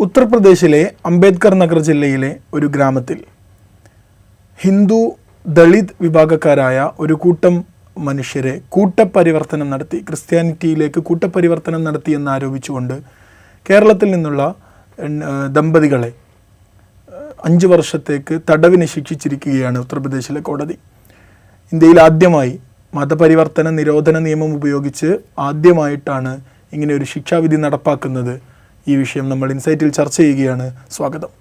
ഉത്തർപ്രദേശിലെ അംബേദ്കർ നഗർ ജില്ലയിലെ ഒരു ഗ്രാമത്തിൽ ഹിന്ദു ദളിത് വിഭാഗക്കാരായ ഒരു കൂട്ടം മനുഷ്യരെ കൂട്ടപരിവർത്തനം നടത്തി, ക്രിസ്ത്യാനിറ്റിയിലേക്ക് കൂട്ടപരിവർത്തനം നടത്തി എന്നാരോപിച്ചുകൊണ്ട് കേരളത്തിൽ നിന്നുള്ള ദമ്പതികളെ 5 വർഷത്തേക്ക് തടവിന് ശിക്ഷിച്ചിരിക്കുകയാണ് ഉത്തർപ്രദേശിലെ കോടതി. ഇന്ത്യയിൽ ആദ്യമായി മതപരിവർത്തന നിരോധന നിയമം ഉപയോഗിച്ച് ആദ്യമായിട്ടാണ് ഇങ്ങനെ ഒരു ശിക്ഷാവിധി നടപ്പാക്കുന്നത്. ഈ വിഷയം നമ്മൾ ഇൻസൈറ്റിൽ ചർച്ച ചെയ്യുകയാണ്. സ്വാഗതം.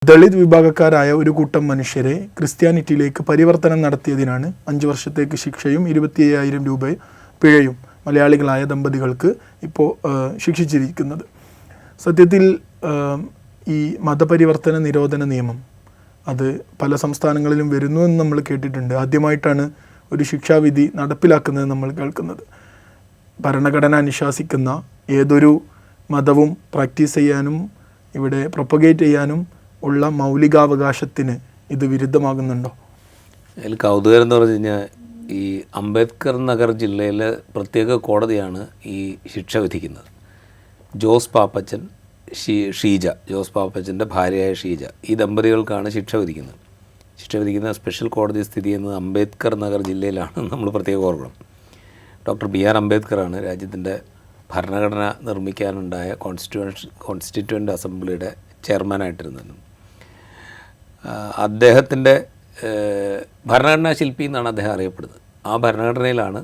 ദളിത് വിഭാഗക്കാരായ ഒരു കൂട്ടം മനുഷ്യരെ ക്രിസ്ത്യാനിറ്റിയിലേക്ക് പരിവർത്തനം നടത്തിയതിനാണ് 5 വർഷത്തേക്ക് ശിക്ഷയും 25,000 രൂപ പിഴയും മലയാളികളായ ദമ്പതികൾക്ക് ഇപ്പോൾ ശിക്ഷിച്ചിരിക്കുന്നത്. സത്യത്തിൽ ഈ മതപരിവർത്തന നിരോധന നിയമം അത് പല സംസ്ഥാനങ്ങളിലും വരുന്നു എന്ന് നമ്മൾ കേട്ടിട്ടുണ്ട്. ആദ്യമായിട്ടാണ് ഒരു ശിക്ഷാവിധി നടപ്പിലാക്കുന്നത് നമ്മൾ കേൾക്കുന്നത്. ഭരണഘടന അനുശാസിക്കുന്ന ഏതൊരു മതവും പ്രാക്ടീസ് ചെയ്യാനും ഇവിടെ പ്രൊപ്പഗേറ്റ് ചെയ്യാനും ഉള്ള മൗലികാവകാശത്തിന് ഇത് വിരുദ്ധമാകുന്നുണ്ടോ? അതിൽ കൗതുകം എന്ന് പറഞ്ഞു കഴിഞ്ഞാൽ ഈ അംബേദ്കർ നഗർ ജില്ലയിലെ പ്രത്യേക കോടതിയാണ് ഈ ശിക്ഷ വിധിക്കുന്നത്. ജോസ് പാപ്പച്ചൻ, ഷീജ, ജോസ് പാപ്പച്ചൻ്റെ ഭാര്യയായ ഷീജ, ഈ ദമ്പതികൾക്കാണ് ശിക്ഷ വിധിക്കുന്നത്. ശിക്ഷ വിധിക്കുന്ന സ്പെഷ്യൽ കോടതി സ്ഥിതി ചെയ്യുന്നത് അംബേദ്കർ നഗർ ജില്ലയിലാണ്. നമ്മൾ പ്രത്യേകം ഓർക്കണം. ഡോക്ടർ BR അംബേദ്കറാണ് രാജ്യത്തിൻ്റെ ഭരണഘടന നിർമ്മിക്കാനുണ്ടായ കോൺസ്റ്റിറ്റ്യൂവൻ്റ് അസംബ്ലിയുടെ ചെയർമാനായിട്ടിരുന്നത്. അദ്ദേഹത്തിൻ്റെ ഭരണഘടനാ ശില്പി എന്നാണ് അദ്ദേഹം അറിയപ്പെടുന്നത്. ആ ഭരണഘടനയിലാണ്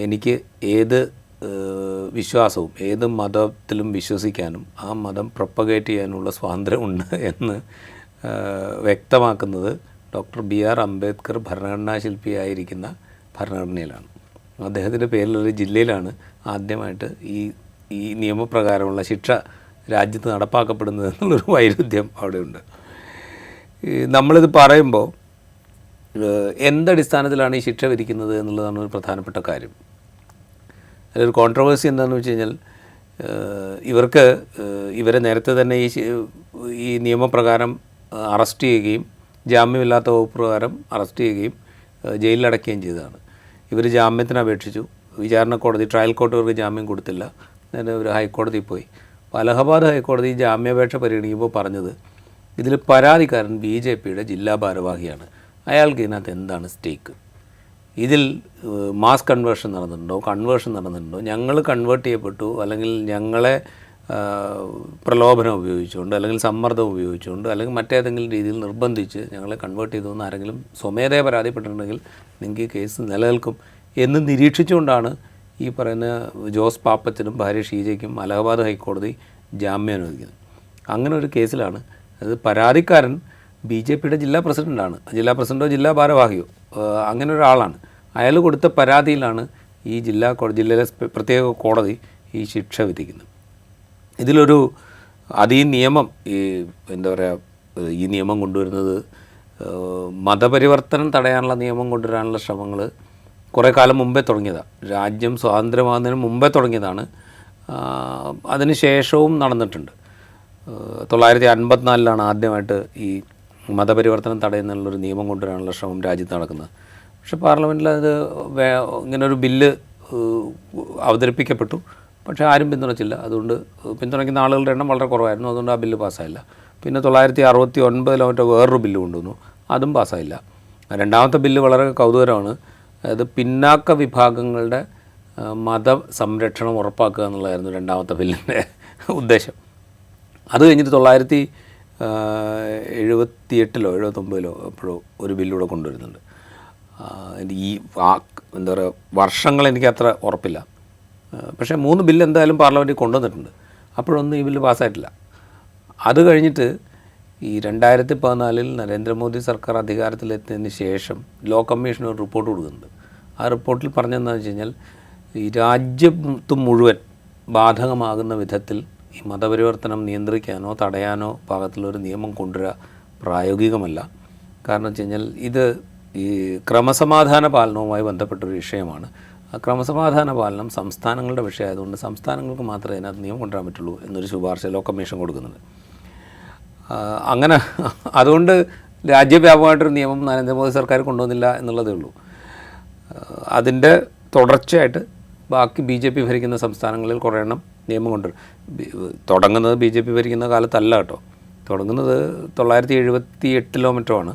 എനിക്ക് ഏത് വിശ്വാസവും ഏത് മതത്തിലും വിശ്വസിക്കാനും ആ മതം പ്രൊപ്പഗേറ്റ് ചെയ്യാനുള്ള സ്വാതന്ത്ര്യമുണ്ട് എന്ന് വ്യക്തമാക്കുന്നത് ഡോക്ടർ BR അംബേദ്കർ ഭരണഘടനാ ശില്പിയായിരിക്കുന്ന ഭരണഘടനയിലാണ്. അദ്ദേഹത്തിൻ്റെ പേരിലൊരു ജില്ലയിലാണ് ആദ്യമായിട്ട് ഈ നിയമപ്രകാരമുള്ള ശിക്ഷ രാജ്യത്ത് നടപ്പാക്കപ്പെടുന്നത് എന്നുള്ളൊരു വൈരുദ്ധ്യം അവിടെയുണ്ട്. നമ്മളിത് പറയുമ്പോൾ എന്തടിസ്ഥാനത്തിലാണ് ഈ ശിക്ഷ വിധിക്കുന്നത് എന്നുള്ളതാണ് ഒരു പ്രധാനപ്പെട്ട കാര്യം. അതിലൊരു കോൺട്രവേഴ്സി എന്താണെന്ന് വെച്ച് കഴിഞ്ഞാൽ ഇവരെ നേരത്തെ തന്നെ ഈ നിയമപ്രകാരം അറസ്റ്റ് ചെയ്യുകയും ജാമ്യമില്ലാത്ത വകുപ്പ് പ്രകാരം അറസ്റ്റ് ചെയ്യുകയും ജയിലിലടക്കുകയും ചെയ്തതാണ്. ഇവർ ജാമ്യത്തിന് അപേക്ഷിച്ചു. വിചാരണ കോടതി, ട്രയൽ കോർട്ട് ഇവർക്ക് ജാമ്യം കൊടുത്തില്ല. നേരെ ഒരു ഹൈക്കോടതി പോയി. അലഹബാദ് ഹൈക്കോടതി ജാമ്യാപേക്ഷ പരിഗണിക്കുമ്പോൾ പറഞ്ഞത് ഇതിൽ പരാതിക്കാരൻ BJPയുടെ ജില്ലാ ഭാരവാഹിയാണ്. അയാൾക്ക് ഇതിനകത്ത് എന്താണ് സ്റ്റേക്ക്? ഇതിൽ മാസ് കൺവേർഷൻ നടന്നിട്ടുണ്ടോ, ഞങ്ങൾ കൺവേർട്ട് ചെയ്യപ്പെട്ടു, അല്ലെങ്കിൽ ഞങ്ങളെ പ്രലോഭനം ഉപയോഗിച്ചുകൊണ്ട്, അല്ലെങ്കിൽ സമ്മർദ്ദം ഉപയോഗിച്ചുകൊണ്ട്, അല്ലെങ്കിൽ മറ്റേതെങ്കിലും രീതിയിൽ നിർബന്ധിച്ച് ഞങ്ങളെ കൺവേർട്ട് ചെയ്തുവെന്ന് ആരെങ്കിലും സ്വമേധയാ പരാതിപ്പെട്ടിട്ടുണ്ടെങ്കിൽ നിങ്ങൾക്ക് കേസ് നിലനിൽക്കും എന്ന് നിരീക്ഷിച്ചുകൊണ്ടാണ് ഈ പറയുന്ന ജോസ് പാപ്പച്ചനും ഭാര്യ ഷീജയ്ക്കും അലഹബാദ് ഹൈക്കോടതി ജാമ്യം അനുവദിക്കുന്നത്. അങ്ങനെ ഒരു കേസിലാണ്, അത് പരാതിക്കാരൻ BJPയുടെ ജില്ലാ പ്രസിഡൻ്റാണ്, ജില്ലാ പ്രസിഡൻറ്റോ ജില്ലാ ഭാരവാഹിയോ അങ്ങനെ ഒരാളാണ്. അയാൾ കൊടുത്ത പരാതിയിലാണ് ഈ ജില്ലയിലെ പ്രത്യേക കോടതി ഈ ശിക്ഷ വിധിക്കുന്നത്. ഇതിലൊരു ഈ നിയമം ഈ നിയമം കൊണ്ടുവരുന്നത് മതപരിവർത്തനം തടയാനുള്ള നിയമം കൊണ്ടുവരാനുള്ള ശ്രമങ്ങൾ കുറേ കാലം മുമ്പേ തുടങ്ങിയതാണ്. രാജ്യം സ്വാതന്ത്ര്യമാകുന്നതിന് മുമ്പേ തുടങ്ങിയതാണ്. അതിന് ശേഷവും നടന്നിട്ടുണ്ട്. 1954 ആദ്യമായിട്ട് ഈ മതപരിവർത്തനം തടയുന്നുള്ളൊരു നിയമം കൊണ്ടുവരാനുള്ള ശ്രമം രാജ്യത്ത് നടക്കുന്നത്. പക്ഷേ പാർലമെൻറ്റിൽ അത് ഇങ്ങനൊരു ബില്ല് അവതരിപ്പിക്കപ്പെട്ടു. പക്ഷേ ആരും പിന്തുണച്ചില്ല. അതുകൊണ്ട് പിന്തുണയ്ക്കുന്ന ആളുകളുടെ എണ്ണം വളരെ കുറവായിരുന്നു. അതുകൊണ്ട് ആ ബില്ല് പാസ്സായില്ല. പിന്നെ 1969 മറ്റോ വേറൊരു ബില്ല് കൊണ്ടുവന്നു, അതും പാസ്സായില്ല. രണ്ടാമത്തെ ബില്ല് വളരെ കൗതുകരമാണ്. അതായത് പിന്നാക്ക വിഭാഗങ്ങളുടെ മത സംരക്ഷണം ഉറപ്പാക്കുക എന്നുള്ളതായിരുന്നു രണ്ടാമത്തെ ബില്ലിൻ്റെ ഉദ്ദേശം. അത് കഴിഞ്ഞിട്ട് 1978 79 എപ്പോഴോ ഒരു ബില്ലൂടെ കൊണ്ടുവരുന്നുണ്ട്. ഈ വർഷങ്ങൾ എനിക്ക് അത്ര ഉറപ്പില്ല. പക്ഷേ 3 ബില്ല് എന്തായാലും പാർലമെൻറ്റിൽ കൊണ്ടുവന്നിട്ടുണ്ട്. അപ്പോഴൊന്നും ഈ ബില്ല് പാസ്സായിട്ടില്ല. അത് കഴിഞ്ഞിട്ട് ഈ 2014 നരേന്ദ്രമോദി സർക്കാർ അധികാരത്തിലെത്തിയതിന് ശേഷം ലോ കമ്മീഷൻ ഒരു റിപ്പോർട്ട് കൊടുക്കുന്നുണ്ട്. ആ റിപ്പോർട്ടിൽ പറഞ്ഞതെന്താണെന്ന് വെച്ച് കഴിഞ്ഞാൽ ഈ രാജ്യത്ത് മുഴുവൻ ബാധകമാകുന്ന വിധത്തിൽ ഈ മതപരിവർത്തനം നിയന്ത്രിക്കാനോ തടയാനോ പാകത്തിലൊരു നിയമം കൊണ്ടുവരിക പ്രായോഗികമല്ല. കാരണം വെച്ച് കഴിഞ്ഞാൽ ഇത് ഈ ക്രമസമാധാന പാലനവുമായി ബന്ധപ്പെട്ടൊരു വിഷയമാണ്. ആ ക്രമസമാധാന പാലനം സംസ്ഥാനങ്ങളുടെ വിഷയമായതുകൊണ്ട് സംസ്ഥാനങ്ങൾക്ക് മാത്രമേ അതിനകത്ത് നിയമം കൊണ്ടുവരാൻ പറ്റുള്ളൂ എന്നൊരു ശുപാർശ ലോ കമ്മീഷൻ കൊടുക്കുന്നുണ്ട്. അങ്ങനെ അതുകൊണ്ട് രാജ്യവ്യാപകമായിട്ടൊരു നിയമം നരേന്ദ്രമോദി സർക്കാർ കൊണ്ടുവന്നില്ല എന്നുള്ളതേ ഉള്ളൂ. അതിൻ്റെ തുടർച്ചയായിട്ട് ബാക്കി BJP ഭരിക്കുന്ന സംസ്ഥാനങ്ങളിൽ കുറേ എണ്ണം നിയമം തുടങ്ങുന്നത് BJP ഭരിക്കുന്ന കാലത്തല്ല കേട്ടോ. തുടങ്ങുന്നത് 978 മറ്റോ ആണ്.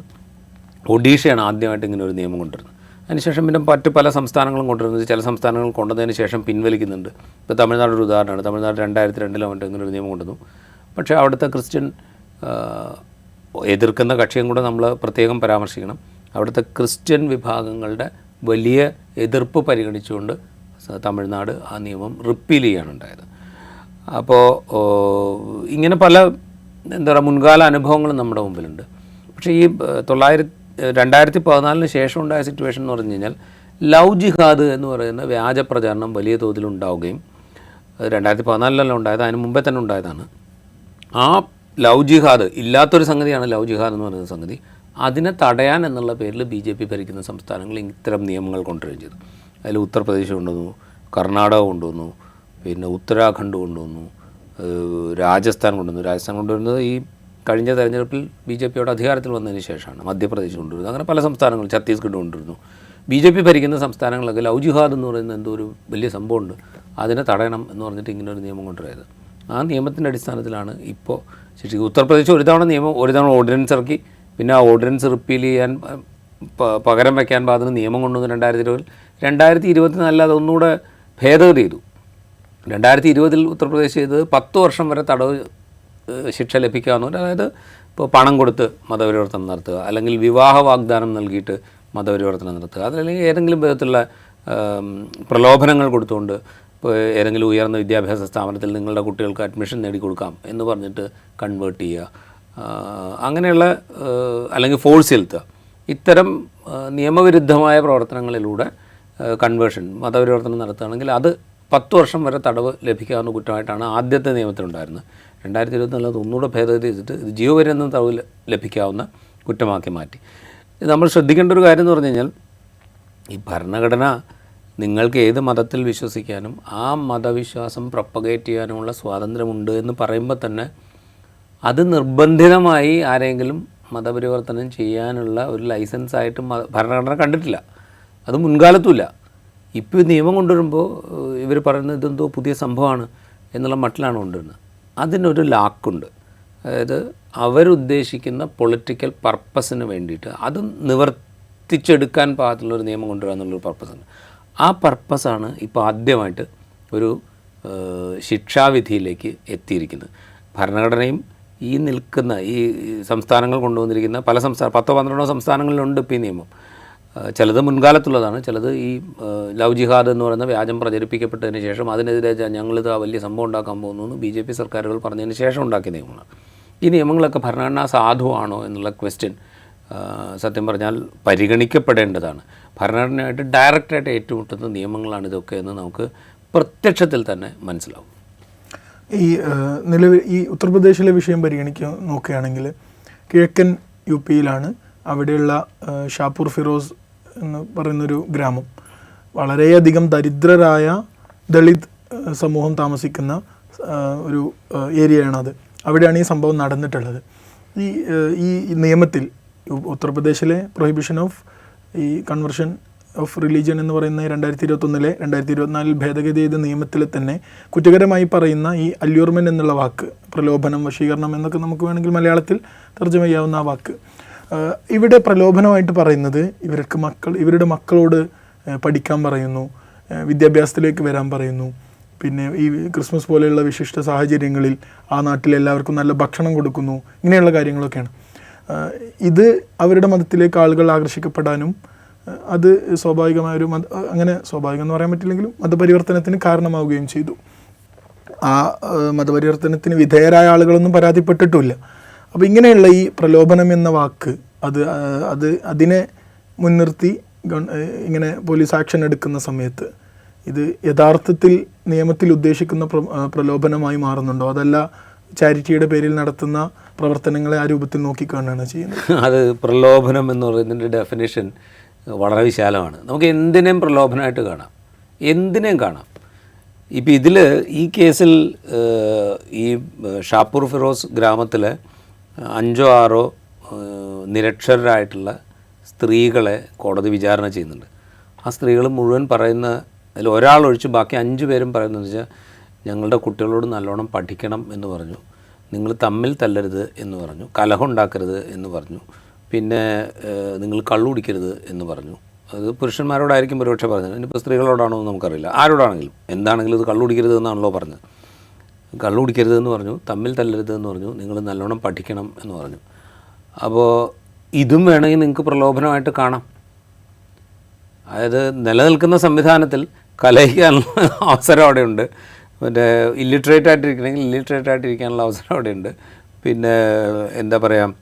ഒഡീഷയാണ് ആദ്യമായിട്ട് ഇങ്ങനെ ഒരു നിയമം കൊണ്ടുവരുന്നത്. അതിനുശേഷം പിന്നെ മറ്റ് പല സംസ്ഥാനങ്ങളും കൊണ്ടുവരുന്നത്, ചില സംസ്ഥാനങ്ങൾ കൊണ്ടുവന്നതിന് ശേഷം പിൻവലിക്കുന്നുണ്ട്. ഇപ്പോൾ തമിഴ്നാട് ഒരു ഉദാഹരണമാണ്. തമിഴ്നാട് 2002 മറ്റോ ഇങ്ങനെ ഒരു നിയമം കൊണ്ടുവന്നു. പക്ഷേ അവിടുത്തെ ക്രിസ്ത്യൻ എതിർക്കുന്ന കക്ഷിയും കൂടെ നമ്മൾ പ്രത്യേകം പരാമർശിക്കണം. അവിടുത്തെ ക്രിസ്ത്യൻ വിഭാഗങ്ങളുടെ വലിയ എതിർപ്പ് പരിഗണിച്ചുകൊണ്ട് തമിഴ്നാട് ആ നിയമം റിപ്പീൽ ചെയ്യുകയാണുണ്ടായത്. അപ്പോൾ ഇങ്ങനെ പല എന്താ പറയുക മുൻകാല അനുഭവങ്ങളും നമ്മുടെ മുമ്പിലുണ്ട്. പക്ഷേ ഈ 2014 ശേഷം ഉണ്ടായ സിറ്റുവേഷൻ എന്ന് പറഞ്ഞു കഴിഞ്ഞാൽ ലവ് ജിഹാദ് എന്ന് പറയുന്ന വ്യാജ പ്രചാരണം വലിയ തോതിൽ ഉണ്ടാവുകയും, 2014 ഉണ്ടായത്, അതിന് മുമ്പേ തന്നെ ഉണ്ടായതാണ്. ആ ലവ് ജിഹാദ് ഇല്ലാത്തൊരു സംഗതിയാണ് ലവ് ജിഹാദ് എന്ന് പറയുന്ന സംഗതി. അതിനെ തടയാൻ എന്നുള്ള പേരിൽ BJP ഭരിക്കുന്ന സംസ്ഥാനങ്ങൾ ഇത്തരം നിയമങ്ങൾ കൊണ്ടുവരികയും ചെയ്തു. അതിൽ ഉത്തർപ്രദേശ് കൊണ്ടുവന്നു, കർണാടക കൊണ്ടുവന്നു, പിന്നെ ഉത്തരാഖണ്ഡ് കൊണ്ടുവന്നു, രാജസ്ഥാൻ കൊണ്ടുവന്നു. രാജസ്ഥാൻ കൊണ്ടുവരുന്നത് ഈ കഴിഞ്ഞ തെരഞ്ഞെടുപ്പിൽ BJPയുടെ അധികാരത്തിൽ വന്നതിന് ശേഷമാണ്. മധ്യപ്രദേശ് കൊണ്ടുവരുന്നു. അങ്ങനെ പല സംസ്ഥാനങ്ങളും, ഛത്തീസ്ഗഡ് കൊണ്ടുവരുന്നു. BJP ഭരിക്കുന്ന സംസ്ഥാനങ്ങളൊക്കെ ലവ് ജിഹാദ് എന്ന് പറയുന്ന എന്തോ ഒരു വലിയ സംഭവമുണ്ട്, അതിനെ തടയണം എന്ന് പറഞ്ഞിട്ട് ഇങ്ങനെ ഒരു നിയമം കൊണ്ടുവരായത്. ആ നിയമത്തിൻ്റെ അടിസ്ഥാനത്തിലാണ് ഇപ്പോൾ ശരിക്കും ഉത്തർപ്രദേശ് ഒരു തവണ ഓർഡിനൻസ് ഇറക്കി. പിന്നെ ആ ഓർഡിനൻസ് റിപ്പീൽ ചെയ്യാൻ പകരം വയ്ക്കാൻ പാകുന്ന നിയമം കൊണ്ടുവന്ന് 2020. 2024 അതൊന്നുകൂടെ ഭേദഗതി ചെയ്തു. 2020 ഉത്തർപ്രദേശ് ചെയ്തത് 10 വർഷം വരെ തടവ് ശിക്ഷ ലഭിക്കാവുന്ന, അതായത് ഇപ്പോൾ പണം കൊടുത്ത് മതപരിവർത്തനം നടത്തുക, അല്ലെങ്കിൽ വിവാഹ വാഗ്ദാനം നൽകിയിട്ട് മതപരിവർത്തനം നടത്തുക, അതല്ലെങ്കിൽ ഏതെങ്കിലും വിധത്തിലുള്ള പ്രലോഭനങ്ങൾ കൊടുത്തുകൊണ്ട് ഇപ്പോൾ ഏതെങ്കിലും ഉയർന്ന വിദ്യാഭ്യാസ സ്ഥാപനത്തിൽ നിങ്ങളുടെ കുട്ടികൾക്ക് അഡ്മിഷൻ നേടിക്കൊടുക്കാം എന്ന് പറഞ്ഞിട്ട് കൺവേർട്ട് ചെയ്യുക, അങ്ങനെയുള്ള അല്ലെങ്കിൽ ഫോഴ്സ് ചെലുത്തുക, ഇത്തരം നിയമവിരുദ്ധമായ പ്രവർത്തനങ്ങളിലൂടെ കൺവേർഷൻ മതപരിവർത്തനം നടത്തുകയാണെങ്കിൽ അത് 10 വർഷം വരെ തടവ് ലഭിക്കാവുന്ന കുറ്റമായിട്ടാണ് ആദ്യത്തെ നിയമത്തിലുണ്ടായിരുന്നത്. 2024 ഒന്നുകൂടെ ഭേദഗതി ചെയ്തിട്ട് ഇത് ജീവപര്യന്തം തടവ് ലഭിക്കാവുന്ന കുറ്റമാക്കി മാറ്റി. നമ്മൾ ശ്രദ്ധിക്കേണ്ട ഒരു കാര്യം എന്ന് പറഞ്ഞു കഴിഞ്ഞാൽ, ഈ ഭരണഘടന നിങ്ങൾക്ക് ഏത് മതത്തിൽ വിശ്വസിക്കാനും ആ മതവിശ്വാസം പ്രൊപ്പഗേറ്റ് ചെയ്യാനുമുള്ള സ്വാതന്ത്ര്യമുണ്ട് എന്ന് പറയുമ്പോൾ തന്നെ അത് നിർബന്ധിതമായി ആരെങ്കിലും മതപരിവർത്തനം ചെയ്യാനുള്ള ഒരു ലൈസൻസായിട്ട് ഭരണഘടന കണ്ടിട്ടില്ല. അത് മുൻകാലത്തുമില്ല. ഇപ്പോൾ നിയമം കൊണ്ടുവരുമ്പോൾ ഇവർ പറയുന്നത് ഇതെന്തോ പുതിയ സംഭവമാണ് എന്നുള്ള മട്ടിലാണ് കൊണ്ടുവരുന്നത്. അതിനൊരു ലാക്കുണ്ട്. അതായത് അവരുദ്ദേശിക്കുന്ന പൊളിറ്റിക്കൽ പർപ്പസിന് വേണ്ടിയിട്ട് അത് നിവർത്തിച്ചെടുക്കാൻ പാകത്തിലുള്ളൊരു നിയമം കൊണ്ടുവരിക എന്നുള്ളൊരു പർപ്പസുണ്ട്. ആ പർപ്പസാണ് ഇപ്പോൾ ആദ്യമായിട്ട് ഒരു ശിക്ഷാവിധിയിലേക്ക് എത്തിയിരിക്കുന്നത്. ഭരണഘടനയും ഈ നിൽക്കുന്ന ഈ സംസ്ഥാനങ്ങൾ കൊണ്ടുവന്നിരിക്കുന്ന പല 10-12 സംസ്ഥാനങ്ങളിലുണ്ട് ഇപ്പോൾ ഈ നിയമം. ചിലത് മുൻകാലത്തുള്ളതാണ്, ചിലത് ഈ ലവ് ജിഹാദ് എന്ന് പറയുന്ന വ്യാജം പ്രചരിപ്പിക്കപ്പെട്ടതിന് ശേഷം അതിനെതിരെ ഞങ്ങളിത് വലിയ സംഭവം ഉണ്ടാക്കാൻ പോകുന്നു എന്ന് BJP സർക്കാരുകൾ പറഞ്ഞതിന് ശേഷം ഉണ്ടാക്കിയ നിയമങ്ങളാണ്. ഈ നിയമങ്ങളൊക്കെ ഭരണഘടനാ സാധുവാണോ എന്നുള്ള ക്വസ്റ്റ്യൻ സത്യം പറഞ്ഞാൽ പരിഗണിക്കപ്പെടേണ്ടതാണ്. ഭരണഘടനയായിട്ട് ഡയറക്റ്റായിട്ട് ഏറ്റുമുട്ടുന്ന നിയമങ്ങളാണ് ഇതൊക്കെ എന്ന് നമുക്ക് പ്രത്യക്ഷത്തിൽ തന്നെ മനസ്സിലാവും. ഈ നിലവിൽ ഈ ഉത്തർപ്രദേശിലെ വിഷയം നോക്കുകയാണെങ്കിൽ കിഴക്കൻ UPയിലാണ്. അവിടെയുള്ള ഷാപ്പൂർ ഫിറോസ് എന്ന് പറയുന്നൊരു ഗ്രാമം വളരെയധികം ദരിദ്രരായ ദളിത് സമൂഹം താമസിക്കുന്ന ഒരു ഏരിയയാണത്. അവിടെയാണ് ഈ സംഭവം നടന്നിട്ടുള്ളത്. ഈ നിയമത്തിൽ ഉത്തർപ്രദേശിലെ പ്രൊഹിബിഷൻ ഓഫ് ഈ കൺവെർഷൻ ഓഫ് റിലീജിയൻ എന്ന് പറയുന്ന 2021 2024 ഭേദഗതി ചെയ്ത നിയമത്തിൽ തന്നെ കുറ്റകരമായി പറയുന്ന ഈ അല്യൂർമെൻ്റ് എന്നുള്ള വാക്ക്, പ്രലോഭനം, വശീകരണം എന്നൊക്കെ നമുക്ക് വേണമെങ്കിൽ മലയാളത്തിൽ തർജ്ജമ ചെയ്യാവുന്ന ആ വാക്ക്, ഇവിടെ പ്രലോഭനമായിട്ട് പറയുന്നത് ഇവരുടെ മക്കളോട് പഠിക്കാൻ പറയുന്നു, വിദ്യാഭ്യാസത്തിലേക്ക് വരാൻ പറയുന്നു, പിന്നെ ഈ ക്രിസ്മസ് പോലെയുള്ള വിശിഷ്ട സാഹചര്യങ്ങളിൽ ആ നാട്ടിൽ എല്ലാവർക്കും നല്ല ഭക്ഷണം കൊടുക്കുന്നു, ഇങ്ങനെയുള്ള കാര്യങ്ങളൊക്കെയാണ്. ഇത് അവരുടെ മതത്തിലേക്ക് ആളുകൾ ആകർഷിക്കപ്പെടാനും അത് സ്വാഭാവികമായൊരു അങ്ങനെ സ്വാഭാവികം എന്ന് പറയാൻ പറ്റില്ലെങ്കിലും മതപരിവർത്തനത്തിന് കാരണമാവുകയും ചെയ്തു. ആ മതപരിവർത്തനത്തിന് വിധേയരായ ആളുകളൊന്നും പരാതിപ്പെട്ടിട്ടുമില്ല. അപ്പോൾ ഇങ്ങനെയുള്ള ഈ പ്രലോഭനം എന്ന വാക്ക് അതിനെ മുൻനിർത്തി ഇങ്ങനെ പോലീസ് ആക്ഷൻ എടുക്കുന്ന സമയത്ത് ഇത് യഥാർത്ഥത്തിൽ നിയമത്തിൽ ഉദ്ദേശിക്കുന്ന പ്രലോഭനമായി മാറുന്നുണ്ടോ, അതല്ല ചാരിറ്റിയുടെ പേരിൽ നടത്തുന്ന പ്രവർത്തനങ്ങളെ ആ രൂപത്തിൽ നോക്കിക്കാണുകയാണ് ചെയ്യുന്നത്? അത് പ്രലോഭനം എന്ന് പറയുന്നതിൻ്റെ ഡെഫിനേഷൻ വളരെ വിശാലമാണ്. നമുക്ക് എന്തിനേയും പ്രലോഭനമായിട്ട് കാണാം, എന്തിനേയും കാണാം. ഇപ്പം ഈ കേസിൽ ഈ ഷാപ്പൂർ ഫിറോസ് ഗ്രാമത്തിലെ 5-6 നിരക്ഷരരായിട്ടുള്ള സ്ത്രീകളെ കോടതി വിചാരണ ചെയ്യുന്നുണ്ട്. ആ സ്ത്രീകൾ മുഴുവൻ പറയുന്ന അതിൽ ഒരാളൊഴിച്ച് ബാക്കി 5 പേരും പറയുന്നതെന്ന് വെച്ചാൽ ഞങ്ങളുടെ കുട്ടികളോട് നല്ലോണം പഠിക്കണം എന്ന് പറഞ്ഞു, നിങ്ങൾ തമ്മിൽ തല്ലരുത് എന്ന് പറഞ്ഞു, കലഹം ഉണ്ടാക്കരുത് എന്ന് പറഞ്ഞു, പിന്നെ നിങ്ങൾ കള്ളു കുടിക്കരുത് എന്ന് പറഞ്ഞു. അത് പുരുഷന്മാരോടായിരിക്കും ഒരുപക്ഷെ പറഞ്ഞത്, ഇനിയിപ്പോൾ സ്ത്രീകളോടാണോ എന്ന് നമുക്കറിയില്ല, ആരോടാണെങ്കിലും എന്താണെങ്കിലും ഇത് കള്ളു കുടിക്കരുത് എന്നാണല്ലോ പറഞ്ഞത്. കള്ളു കുടിക്കരുതെന്ന് പറഞ്ഞു, തമ്മിൽ തല്ലരുത് എന്ന് പറഞ്ഞു, നിങ്ങൾ നല്ലോണം പഠിക്കണം എന്ന് പറഞ്ഞു. അപ്പോൾ ഇതും വേണമെങ്കിൽ നിങ്ങൾക്ക് പ്രലോഭനമായിട്ട് കാണാം. അതായത് നിലനിൽക്കുന്ന സംവിധാനത്തിൽ കലഹിക്കാനുള്ള അവസരം അവിടെയുണ്ട്, മറ്റേ ഇല്ലിട്രേറ്റ് ആയിട്ടിരിക്കണമെങ്കിൽ ഇല്ലിട്രേറ്റ് ആയിട്ടിരിക്കാനുള്ള അവസരം അവിടെയുണ്ട്. പിന്നെ എന്താ പറയുക,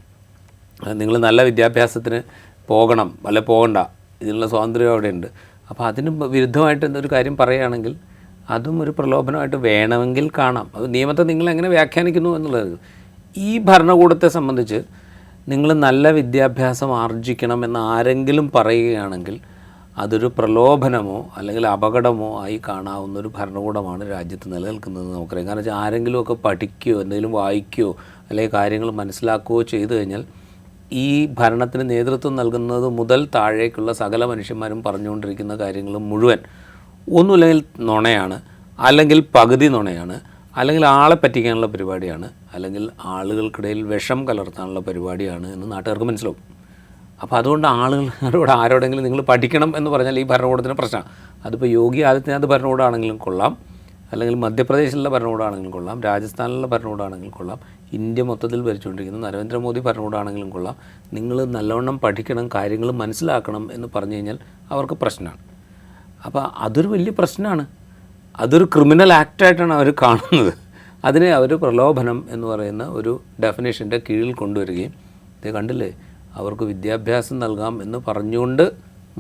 നിങ്ങൾ നല്ല വിദ്യാഭ്യാസത്തിന് പോകണം അല്ലെ പോകണ്ട, ഇതിനുള്ള സ്വാതന്ത്ര്യം അവിടെയുണ്ട്. അപ്പോൾ അതിന് വിരുദ്ധമായിട്ട് എന്തൊരു കാര്യം പറയുകയാണെങ്കിൽ അതും ഒരു പ്രലോഭനമായിട്ട് വേണമെങ്കിൽ കാണാം. അത് നിയമത്തെ നിങ്ങൾ എങ്ങനെ വ്യാഖ്യാനിക്കുന്നു എന്നുള്ളത്. ഈ ഭരണകൂടത്തെ സംബന്ധിച്ച് നിങ്ങൾ നല്ല വിദ്യാഭ്യാസം ആർജിക്കണമെന്ന് ആരെങ്കിലും പറയുകയാണെങ്കിൽ അതൊരു പ്രലോഭനമോ അല്ലെങ്കിൽ അപകടമോ ആയി കാണാവുന്ന ഒരു ഭരണകൂടമാണ് രാജ്യത്ത് നിലനിൽക്കുന്നതെന്ന് നമുക്കറിയാം. കാരണം വെച്ചാൽ ആരെങ്കിലുമൊക്കെ പഠിക്കുകയോ എന്തെങ്കിലും വായിക്കുകയോ അല്ലെങ്കിൽ കാര്യങ്ങൾ മനസ്സിലാക്കുകയോ ചെയ്തു കഴിഞ്ഞാൽ ഈ ഭരണത്തിന് നേതൃത്വം നൽകുന്നത് മുതൽ താഴേക്കുള്ള സകല മനുഷ്യന്മാരും പറഞ്ഞുകൊണ്ടിരിക്കുന്ന കാര്യങ്ങൾ മുഴുവൻ ഒന്നുമില്ലെങ്കിൽ നുണയാണ്, അല്ലെങ്കിൽ പകുതി നുണയാണ്, അല്ലെങ്കിൽ ആളെ പറ്റിക്കാനുള്ള പരിപാടിയാണ്, അല്ലെങ്കിൽ ആളുകൾക്കിടയിൽ വിഷം കലർത്താനുള്ള പരിപാടിയാണ് എന്ന് നാട്ടുകാർക്ക് മനസ്സിലാവും. അപ്പോൾ അതുകൊണ്ട് ആളുകളോട് ആരോടെങ്കിലും നിങ്ങൾ പഠിക്കണം എന്ന് പറഞ്ഞാൽ ഈ ഭരണകൂടത്തിന് പ്രശ്നമാണ്. അതിപ്പോൾ യോഗി ആദിത്യനാഥ് ഭരണകൂടമാണെങ്കിലും കൊള്ളാം, അല്ലെങ്കിൽ മധ്യപ്രദേശിലുള്ള ഭരണകൂടമാണെങ്കിലും കൊള്ളാം, രാജസ്ഥാനിലുള്ള ഭരണകൂടമാണെങ്കിലും കൊള്ളാം, ഇന്ത്യ മൊത്തത്തിൽ ഭരിച്ചുകൊണ്ടിരിക്കുന്ന നരേന്ദ്രമോദി ഭരണകൂടമാണെങ്കിലും കൊള്ളാം, നിങ്ങൾ നല്ലവണ്ണം പഠിക്കണം, കാര്യങ്ങൾ മനസ്സിലാക്കണം എന്ന് പറഞ്ഞു കഴിഞ്ഞാൽ അവർക്ക് പ്രശ്നമാണ്. അപ്പോൾ അതൊരു വലിയ പ്രശ്നമാണ്. അതൊരു ക്രിമിനൽ ആക്റ്റായിട്ടാണ് അവർ കാണുന്നത്. അതിനെ അവർ പ്രലോഭനം എന്ന് പറയുന്ന ഒരു ഡെഫിനേഷൻ്റെ കീഴിൽ കൊണ്ടുവരികയും ഇത് കണ്ടില്ലേ, അവർക്ക് വിദ്യാഭ്യാസം നൽകാം എന്ന് പറഞ്ഞുകൊണ്ട്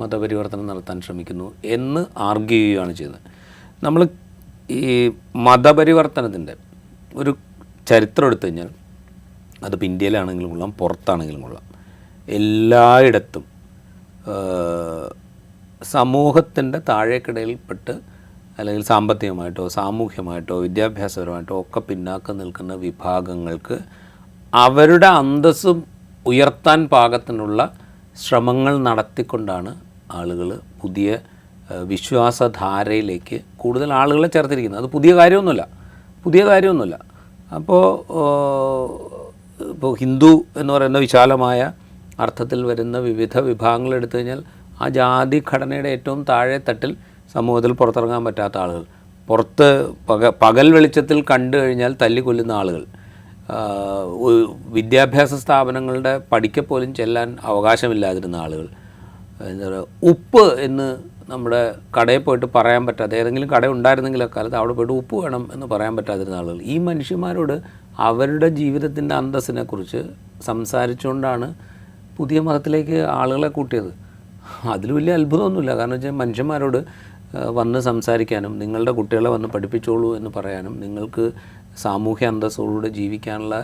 മതപരിവർത്തനം നടത്താൻ ശ്രമിക്കുന്നു എന്ന് ആർഗ്യൂ ചെയ്യുകയാണ് ചെയ്യുന്നത്. നമ്മൾ ഈ മതപരിവർത്തനത്തിൻ്റെ ഒരു ചരിത്രം എടുത്തു കഴിഞ്ഞാൽ അതിപ്പോൾ ഇന്ത്യയിലാണെങ്കിലും കൊള്ളാം, പുറത്താണെങ്കിലും കൊള്ളാം, എല്ലായിടത്തും സമൂഹത്തിൻ്റെ താഴേക്കിടയിൽപ്പെട്ട് അല്ലെങ്കിൽ സാമ്പത്തികമായിട്ടോ സാമൂഹ്യമായിട്ടോ വിദ്യാഭ്യാസപരമായിട്ടോ ഒക്കെ പിന്നാക്കം നിൽക്കുന്ന വിഭാഗങ്ങൾക്ക് അവരുടെ അന്തസ്സ് ഉയർത്താൻ പാകത്തിനുള്ള ശ്രമങ്ങൾ നടത്തിക്കൊണ്ടാണ് ആളുകൾ പുതിയ വിശ്വാസധാരയിലേക്ക് കൂടുതൽ ആളുകളെ ചേർത്തിരിക്കുന്നത്. അത് പുതിയ കാര്യമൊന്നുമില്ല. അപ്പോൾ ഹിന്ദു എന്ന് പറയുന്ന വിശാലമായ അർത്ഥത്തിൽ വരുന്ന വിവിധ വിഭാഗങ്ങൾ എടുത്തു കഴിഞ്ഞാൽ ആ ജാതി ഘടനയുടെ ഏറ്റവും താഴെ തട്ടിൽ സമൂഹത്തിൽ പുറത്തിറങ്ങാൻ പറ്റാത്ത ആളുകൾ, പുറത്ത് പകൽ വെളിച്ചത്തിൽ കണ്ടു കഴിഞ്ഞാൽ തല്ലിക്കൊല്ലുന്ന ആളുകൾ, വിദ്യാഭ്യാസ സ്ഥാപനങ്ങളുടെ പഠിക്കപ്പോലും ചെല്ലാൻ അവകാശമില്ലാതിരുന്ന ആളുകൾ, എന്താ പറയുക, ഉപ്പ് എന്ന് നമ്മുടെ കടയിൽ പോയിട്ട് പറയാൻ പറ്റാത്ത, ഏതെങ്കിലും കട ഉണ്ടായിരുന്നെങ്കിൽ അക്കാലത്ത് അവിടെ പോയിട്ട് ഉപ്പ് വേണം എന്ന് പറയാൻ പറ്റാതിരുന്ന ആളുകൾ, ഈ മനുഷ്യന്മാരോട് അവരുടെ ജീവിതത്തിൻ്റെ അന്തസ്സിനെക്കുറിച്ച് സംസാരിച്ചുകൊണ്ടാണ് പുതിയ മതത്തിലേക്ക് ആളുകളെ കൂട്ടിയത്. അതിൽ വലിയ അത്ഭുതമൊന്നുമില്ല. കാരണം വെച്ചാൽ മനുഷ്യന്മാരോട് വന്ന് സംസാരിക്കാനും നിങ്ങളുടെ കുട്ടികളെ വന്ന് പഠിപ്പിച്ചോളൂ എന്ന് പറയാനും നിങ്ങൾക്ക് സാമൂഹ്യ അന്തസ്സോടുകൂടെ ജീവിക്കാനുള്ള